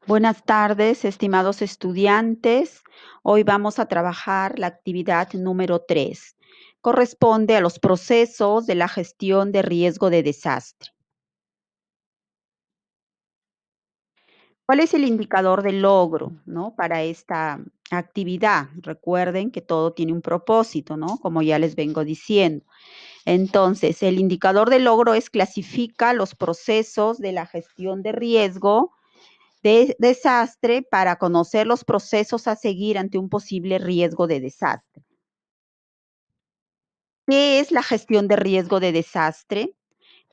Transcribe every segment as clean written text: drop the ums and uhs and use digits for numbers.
Buenas tardes, estimados estudiantes. Hoy vamos a trabajar la actividad número 3. Corresponde a los procesos de la gestión de riesgo de desastre. ¿Cuál es el indicador de logro, para esta actividad? Recuerden que todo tiene un propósito, ¿no? Como ya les vengo diciendo. Entonces, el indicador de logro clasifica los procesos de la gestión de riesgo de desastre para conocer los procesos a seguir ante un posible riesgo de desastre. ¿Qué es la gestión de riesgo de desastre?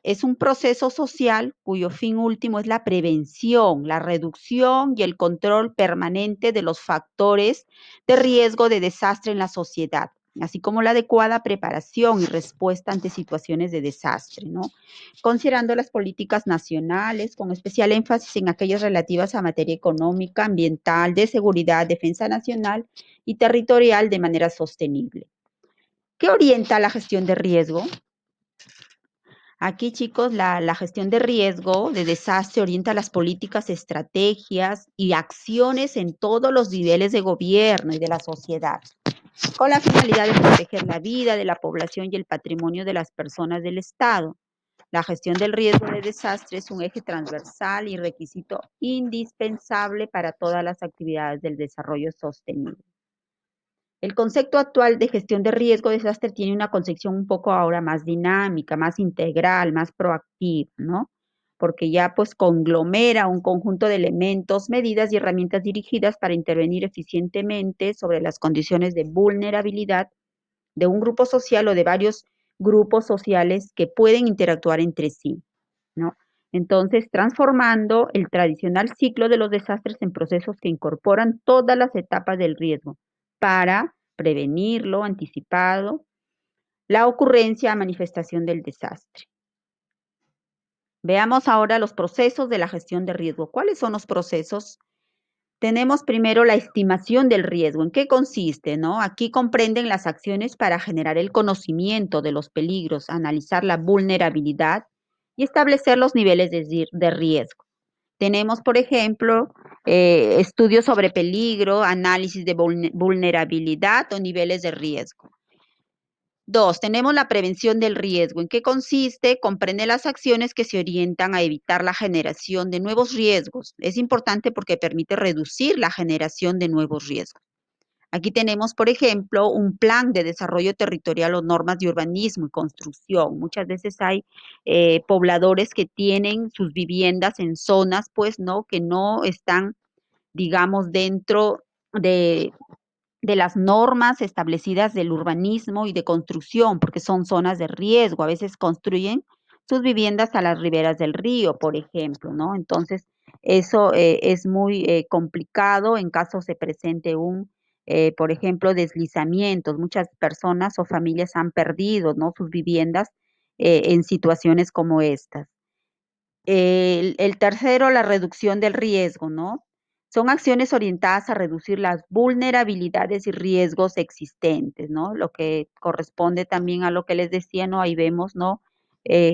Es un proceso social cuyo fin último es la prevención, la reducción y el control permanente de los factores de riesgo de desastre en la sociedad, así como la adecuada preparación y respuesta ante situaciones de desastre, ¿no? Considerando las políticas nacionales, con especial énfasis en aquellas relativas a materia económica, ambiental, de seguridad, defensa nacional y territorial de manera sostenible. ¿Qué orienta la gestión de riesgo? Aquí, chicos, la gestión de riesgo, de desastre, orienta las políticas, estrategias y acciones en todos los niveles de gobierno y de la sociedad, con la finalidad de proteger la vida de la población y el patrimonio de las personas del Estado. La gestión del riesgo de desastre es un eje transversal y requisito indispensable para todas las actividades del desarrollo sostenible. El concepto actual de gestión de riesgo de desastre tiene una concepción un poco ahora más dinámica, más integral, más proactiva, ¿no? Porque ya pues conglomera un conjunto de elementos, medidas y herramientas dirigidas para intervenir eficientemente sobre las condiciones de vulnerabilidad de un grupo social o de varios grupos sociales que pueden interactuar entre sí, ¿no? Entonces, transformando el tradicional ciclo de los desastres en procesos que incorporan todas las etapas del riesgo para prevenirlo, anticipado, la ocurrencia, manifestación del desastre. Veamos ahora los procesos de la gestión de riesgo. ¿Cuáles son los procesos? Tenemos primero la estimación del riesgo. ¿En qué consiste, no? Aquí comprenden las acciones para generar el conocimiento de los peligros, analizar la vulnerabilidad y establecer los niveles de riesgo. Tenemos, por ejemplo, estudios sobre peligro, análisis de vulnerabilidad o niveles de riesgo. 2, tenemos la prevención del riesgo. ¿En qué consiste? Comprende las acciones que se orientan a evitar la generación de nuevos riesgos. Es importante porque permite reducir la generación de nuevos riesgos. Aquí tenemos, por ejemplo, un plan de desarrollo territorial o normas de urbanismo y construcción. Muchas veces hay pobladores que tienen sus viviendas en zonas, pues, ¿no? Que no están, digamos, dentro de las normas establecidas del urbanismo y de construcción, porque son zonas de riesgo. A veces construyen sus viviendas a las riberas del río, por ejemplo, ¿no? Entonces, eso es muy complicado en caso se presente por ejemplo, deslizamientos. Muchas personas o familias han perdido, ¿no? Sus viviendas en situaciones como estas. El tercero, la reducción del riesgo, ¿no? Son acciones orientadas a reducir las vulnerabilidades y riesgos existentes, ¿no? Lo que corresponde también a lo que les decía, ¿no? Ahí vemos, ¿no?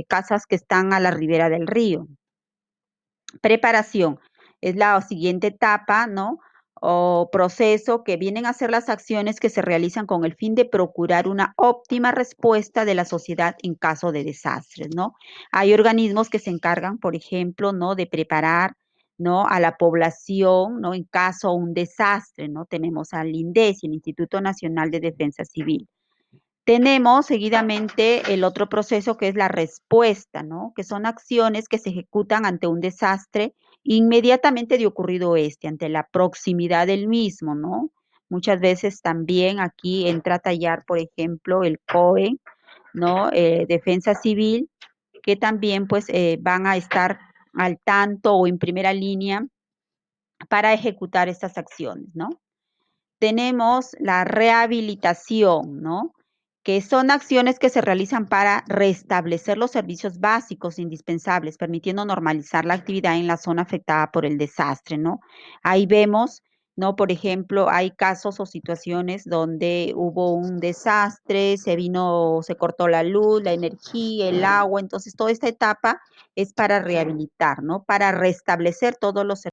Casas que están a la ribera del río. Preparación es la siguiente etapa, ¿no? O proceso que vienen a ser las acciones que se realizan con el fin de procurar una óptima respuesta de la sociedad en caso de desastres, ¿no? Hay organismos que se encargan, por ejemplo, ¿no? De preparar, ¿no? A la población, ¿no? En caso de un desastre, ¿no? Tenemos al INDECI, el Instituto Nacional de Defensa Civil. Tenemos seguidamente el otro proceso que es la respuesta, ¿no? Que son acciones que se ejecutan ante un desastre inmediatamente de ocurrido ante la proximidad del mismo, ¿no? Muchas veces también aquí entra a tallar, por ejemplo, el COE, ¿no? Defensa Civil, que también pues van a estar al tanto o en primera línea para ejecutar estas acciones, ¿no? Tenemos la rehabilitación, ¿no? Que son acciones que se realizan para restablecer los servicios básicos indispensables, permitiendo normalizar la actividad en la zona afectada por el desastre, ¿no? Ahí vemos, ¿no? Por ejemplo, hay casos o situaciones donde hubo un desastre, se cortó la luz, la energía, el agua, entonces toda esta etapa es para rehabilitar, ¿no? Para restablecer todos los